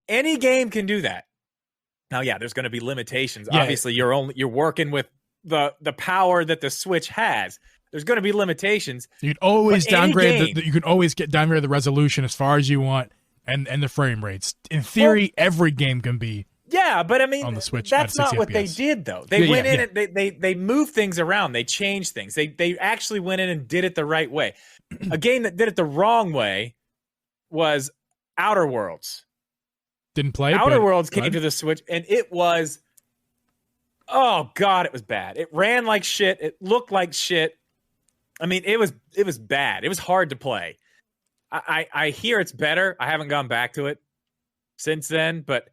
Any game can do that. Now, yeah, there's going to be limitations. Yeah. Obviously, you're working with the power that the Switch has. There's going to be limitations. You can always downgrade the resolution as far as you want and the frame rates. In theory, every game can be. Yeah, but I mean, on the Switch, that's not what they did, though. They went in and they moved things around. They changed things. They actually went in and did it the right way. A game that did it the wrong way was Outer Worlds. Didn't play. Outer Worlds came to the Switch, and it was, oh god, it was bad. It ran like shit. It looked like shit. I mean, it was bad. It was hard to play. I hear it's better. I haven't gone back to it since then, but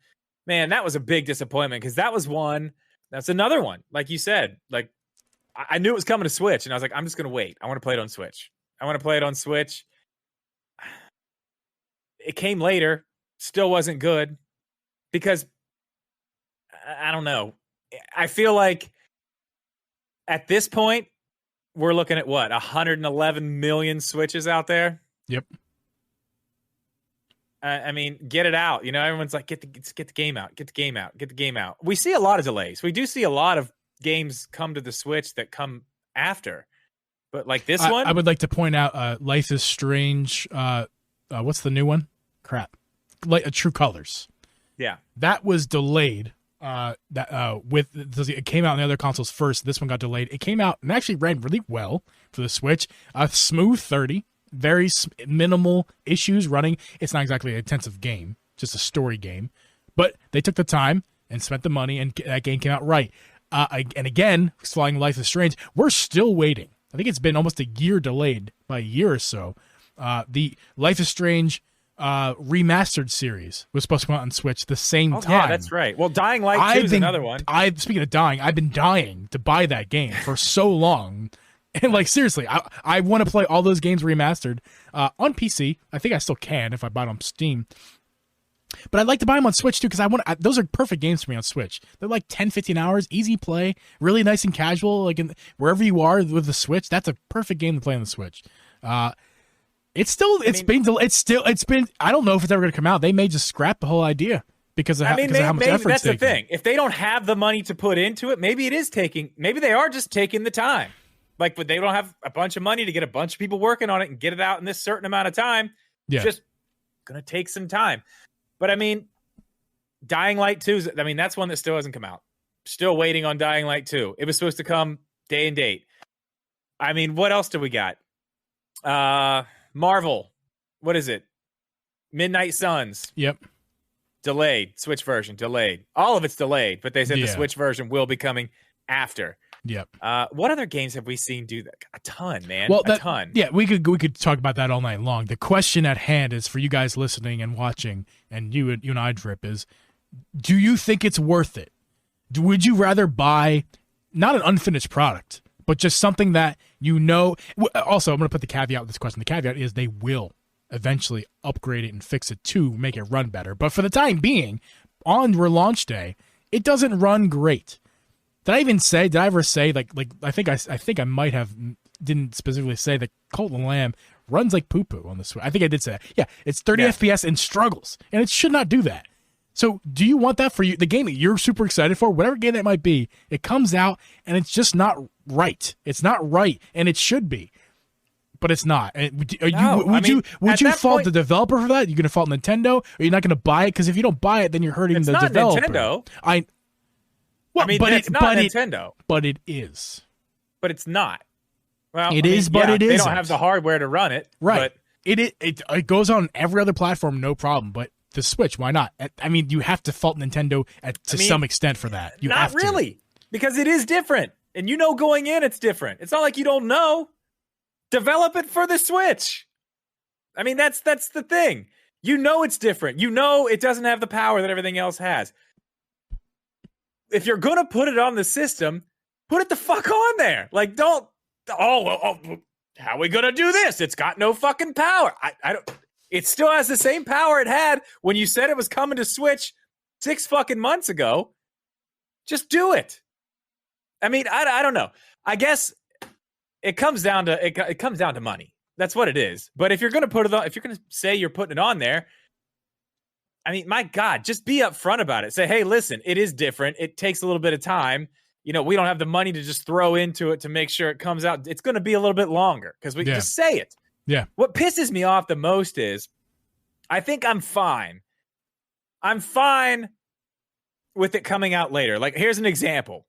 man, that was a big disappointment because that was one. That's another one. Like you said, like I knew it was coming to Switch, and I was like, I'm just gonna wait. I want to play it on Switch. It came later, still wasn't good because I don't know. I feel like at this point we're looking at 111 million Switches out there. Yep. I mean, get it out. You know, everyone's like, get the game out, get the game out, get the game out. We see a lot of delays. We do see a lot of games come to the Switch that come after. But like this one, I would like to point out Life is Strange. What's the new one? Crap. True Colors. Yeah. That was delayed. It came out on the other consoles first. This one got delayed. It came out and actually ran really well for the Switch. Smooth 30. Very minimal issues running. It's not exactly an intensive game, just a story game. But they took the time and spent the money, and that game came out right. And again, flying Life is Strange, we're still waiting. I think it's been almost a year delayed, by a year or so. The Life is Strange remastered series was supposed to come out on Switch the same time. Yeah, that's right. Well, Dying Light 2 is another one. Speaking of dying, I've been dying to buy that game for so long. And like, seriously, I want to play all those games remastered on PC. I think I still can if I buy it on Steam. But I'd like to buy them on Switch too, because those are perfect games for me on Switch. They're like 10, 15 hours, easy play, really nice and casual. Like wherever you are with the Switch, that's a perfect game to play on the Switch. It's been. I don't know if it's ever going to come out. They may just scrap the whole idea because of how much effort. That's the thing. If they don't have the money to put into it, maybe they are just taking the time. Like, but they don't have a bunch of money to get a bunch of people working on it and get it out in this certain amount of time. Yeah. It's just going to take some time. But I mean, Dying Light 2, that's one that still hasn't come out. Still waiting on Dying Light 2. It was supposed to come day and date. I mean, what else do we got? Marvel. What is it? Midnight Suns. Yep. Delayed. Switch version. Delayed. All of it's delayed, but they said the Switch version will be coming after. Yep. What other games have we seen do that? A ton, man. Well, a ton. Yeah, we could talk about that all night long. The question at hand is for you guys listening and watching, and you and I, Drip, is, do you think it's worth it? Would you rather buy not an unfinished product, but just something that you know? Also, I'm going to put the caveat with this question. The caveat is they will eventually upgrade it and fix it to make it run better. But for the time being, on launch day, it doesn't run great. Did I ever say like I think I might have didn't specifically say that Cult of the Lamb runs like poo poo on the Switch. I think I did say that. Yeah, it's 30 FPS and struggles, and it should not do that. So do you want that for you? The game that you're super excited for, whatever game that might be, it comes out and it's just not right. It's not right, and it should be, but it's not. And would you fault the developer for that? You're gonna fault Nintendo, or you're not gonna buy it? Because if you don't buy it, then you're hurting the developer. Nintendo. It's not Nintendo. But it is. But it's not. Well, it is, but it isn't. They don't have the hardware to run it. Right. But it goes on every other platform, no problem. But the Switch, why not? I mean, you have to fault Nintendo to some extent for that. You not have to. Really, because it is different, and going in, it's different. It's not like you don't know. Develop it for the Switch. I mean, that's the thing. It's different. It doesn't have the power that everything else has. If you're gonna put it on the system, put it the fuck on there. Like, don't. How are we gonna do this? It's got no fucking power. I don't. It still has the same power it had when you said it was coming to Switch 6 fucking months ago. Just do it. I mean, I don't know. I guess it comes down to money. That's what it is. But if you're gonna put it on, if you're gonna say you're putting it on there, I mean, my God, just be upfront about it. Say, hey, listen, it is different. It takes a little bit of time. We don't have the money to just throw into it to make sure it comes out. It's going to be a little bit longer because we can just say it. Yeah. What pisses me off the most is I think I'm fine. I'm fine with it coming out later. Like, here's an example.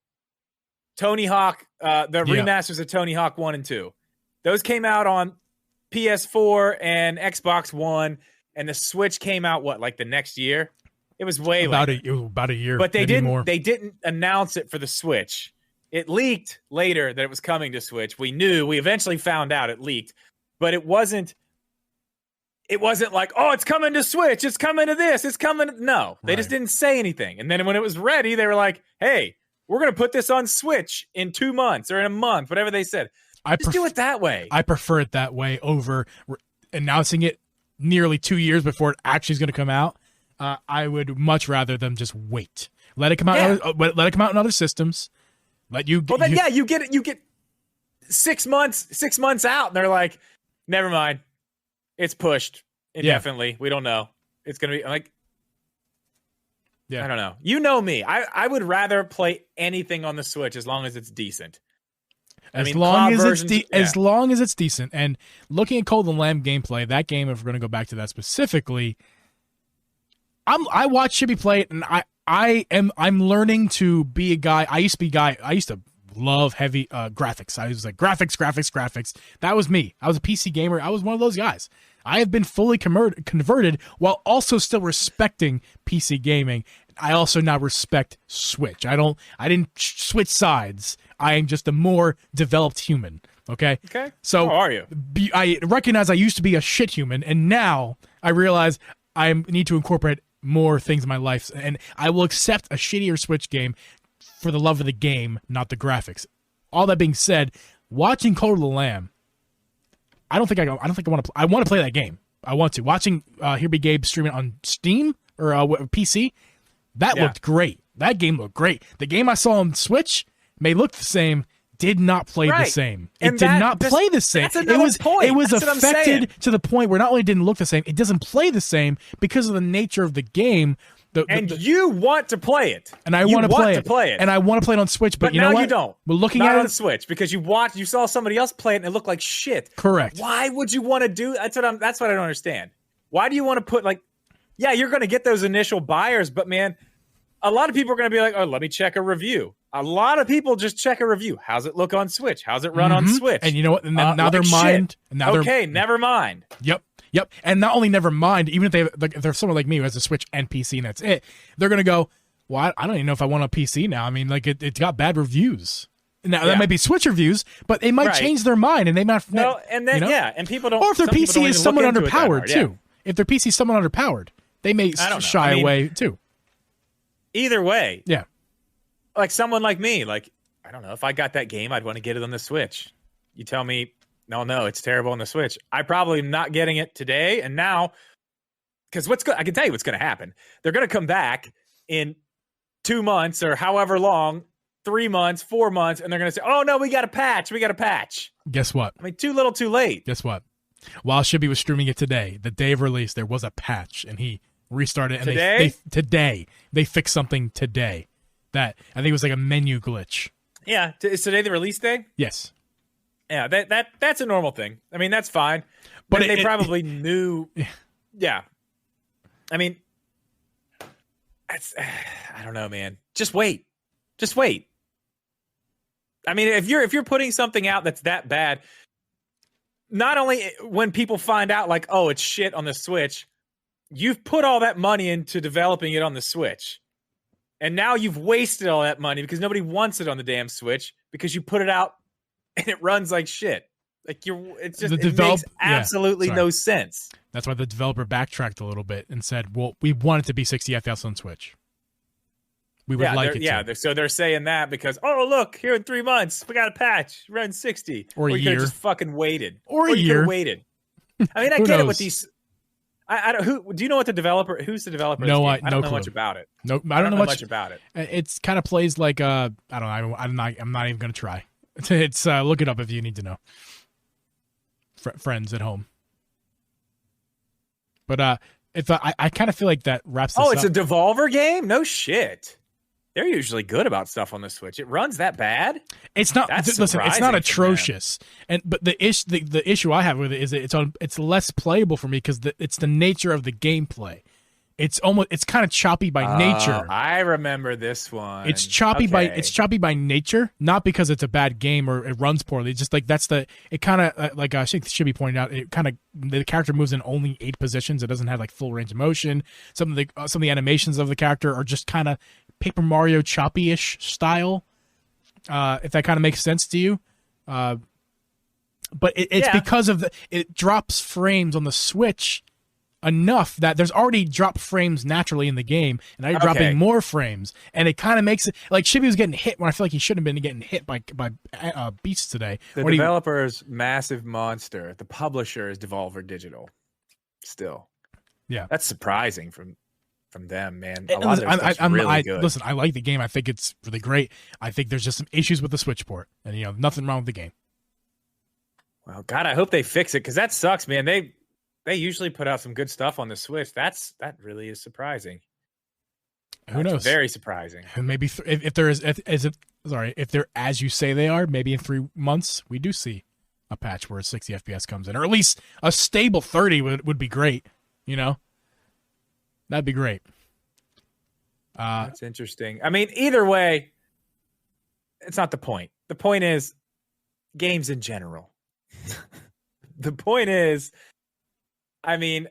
Tony Hawk, the remasters of Tony Hawk 1 and 2. Those came out on PS4 and Xbox One, and the Switch came out, the next year? It was about a year, but they maybe didn't. More. They didn't announce it for the Switch. It leaked later that it was coming to Switch. We knew. We eventually found out it leaked, but it wasn't. It wasn't like, oh, it's coming to Switch. It's coming to this. It's coming. No, they just didn't say anything. And then when it was ready, they were like, hey, we're gonna put this on Switch in 2 months or in a month, whatever they said. Just do it that way. I prefer it that way over announcing it nearly 2 years before it actually is going to come out. I would much rather them just wait. Let it come out. Let it come out in other systems. You get it. You get 6 months. 6 months out, and they're like, "Never mind, it's pushed indefinitely. We don't know. It's gonna be like." Yeah. I don't know. You know me. I would rather play anything on the Switch as long as it's decent. As long as it's decent. And looking at Cult of the Lamb gameplay, that game, if we're going to go back to that specifically, I watch Chibi play it, and I'm learning to be a guy. I used to love heavy graphics. I was like graphics. That was me. I was a PC gamer. I was one of those guys. I have been fully converted while also still respecting PC gaming. I also now respect Switch. I didn't switch sides. I am just a more developed human. Okay. So how are you? I recognize I used to be a shit human, and now I realize I need to incorporate more things in my life, and I will accept a shittier Switch game for the love of the game, not the graphics. All that being said, watching Cult of the Lamb, I don't think I want to. I want to play that game. I want to. Watching Here Be Gabe stream it on Steam or PC, that looked great. That game looked great. The game I saw on Switch may look the same. Did not play the same. It did not play the same. It was affected to the point where not only didn't look the same, it doesn't play the same because of the nature of the game. You want to play it, and I want to play it, and I want to play it on Switch. But you know what? You don't. We're looking at it on Switch because you saw somebody else play it and it looked like shit. Correct. Why would you want to do? That's what I don't understand. Why do you want to put you're going to get those initial buyers, but man, a lot of people are going to be like, oh, let me check a review. A lot of people just check a review. How's it look on Switch? How's it run on Switch? And you know what? And now they're mind. Never mind. Yep. And not only never mind, even if if they're someone like me who has a Switch and PC and that's it, they're gonna go, well, I don't even know if I want a PC now. I mean, it got bad reviews. Now that might be Switch reviews, but they might change their mind and they might. And people don't. Or if their PC is somewhat underpowered too. If their PC is somewhat underpowered, they may shy away too. Either way, yeah. Like someone like me, I don't know, if I got that game, I'd want to get it on the Switch. You tell me No, it's terrible on the Switch. I probably am not getting it today and now, because I can tell you what's going to happen. They're going to come back in 2 months or however long, 3 months, 4 months, and they're going to say, "Oh no, we got a patch. We got a patch." Guess what? I mean, too little, too late. Guess what? While Shibby was streaming it today, the day of release, there was a patch, and he restarted. And they fixed something today that I think it was like a menu glitch. Yeah, is today the release day? Yes. Yeah, that's a normal thing. I mean, that's fine. But they probably knew. Yeah. I mean, I don't know, man. Just wait. I mean, if you're putting something out that's that bad, not only when people find out like, oh, it's shit on the Switch, you've put all that money into developing it on the Switch. And now you've wasted all that money because nobody wants it on the damn Switch because you put it out and it runs like shit. Like it makes absolutely no sense. That's why the developer backtracked a little bit and said, "Well, we want it to be 60 FPS on Switch. We would like it." Yeah, so they're saying that because, oh look, here in 3 months we got a patch, run 60, or a year. You could have just fucking waited, or a year. Waited. I mean, I get it with these. I don't. Who do you know? What the developer? Who's the developer? No, I don't know clue. much about it. No, I don't know much about it. It's kind of plays like I don't know. I'm not even gonna try. It's look it up if you need to know. Friends at home. But it's I kind of feel like that wraps this up. Oh, it's a Devolver game? No shit. They're usually good about stuff on the Switch. It runs that bad? It's not. Listen, it's not atrocious. But the issue I have with it is it's less playable for me because it's the nature of the gameplay. It's kind of choppy by nature. I remember this one. It's choppy by nature, not because it's a bad game or it runs poorly. It's just like it kind of like I think Shibby pointed out. It kind of the character moves in only 8 positions. It doesn't have like full range of motion. Some of the animations of the character are just kind of Paper Mario choppy-ish style. If that kind of makes sense to you. But it's because of it drops frames on the Switch enough that there's already drop frames naturally in the game, and now you're dropping more frames, and it kind of makes it like Shibby was getting hit when I feel like he shouldn't have been getting hit by beasts today. The developer is Massive Monster. The publisher is Devolver Digital. Still, yeah, that's surprising from them, man. A lot of their stuff's really good. Listen, I like the game. I think it's really great. I think there's just some issues with the Switch port, and nothing wrong with the game. Well, God, I hope they fix it because that sucks, man. They usually put out some good stuff on the Switch. That really is surprising. Who knows? Very surprising. Maybe if they're as you say they are, maybe in 3 months we do see a patch where 60 FPS comes in, or at least a stable 30 would be great. That'd be great. That's interesting. I mean, either way, it's not the point. The point is games in general. The point is, I mean,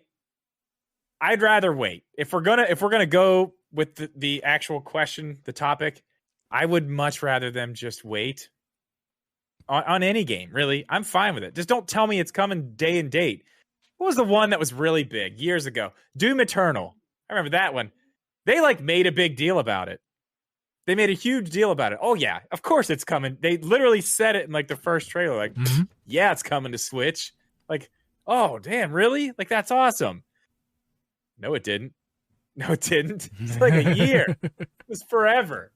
I'd rather wait. If we're gonna go with the actual question, the topic, I would much rather them just wait on any game. Really, I'm fine with it. Just don't tell me it's coming day and date. What was the one that was really big years ago? Doom Eternal. I remember that one. They made a big deal about it. They made a huge deal about it. Oh yeah, of course it's coming. They literally said it in the first trailer. Yeah, it's coming to Switch. Oh, damn, really? That's awesome. No, it didn't. It's like a year. It was forever.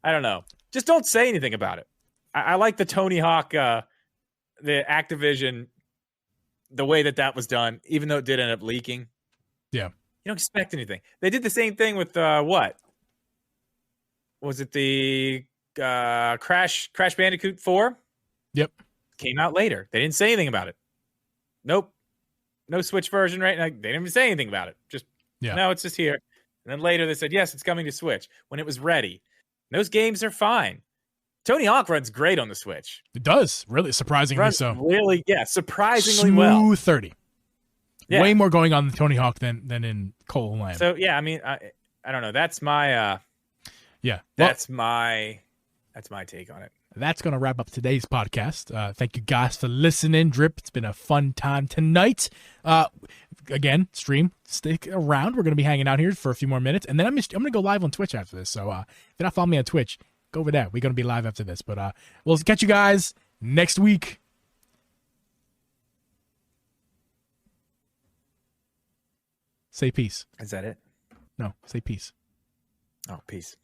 I don't know. Just don't say anything about it. I like the Tony Hawk, the Activision, the way that was done, even though it did end up leaking. Yeah. You don't expect anything. They did the same thing with what? Was it the Crash Bandicoot 4? Yep. Came out later. They didn't say anything about it. Nope. No Switch version, right? They didn't even say anything about it. No, it's just here. And then later they said, yes, it's coming to Switch when it was ready. And those games are fine. Tony Hawk runs great on the Switch. It does. Really, surprisingly so. Really, surprisingly Smooth well. 30. Yeah. Way more going on in Tony Hawk than in Cole and Lamb. So, yeah, I mean, I don't know. That's my That's my take on it. That's going to wrap up today's podcast. Thank you guys for listening, Drip. It's been a fun time tonight. Again, stream, stick around. We're going to be hanging out here for a few more minutes, and then I'm going to go live on Twitch after this. So if you're not following me on Twitch, go over there. We're going to be live after this. But we'll catch you guys next week. Say peace. Is that it? No, say peace. Oh, peace.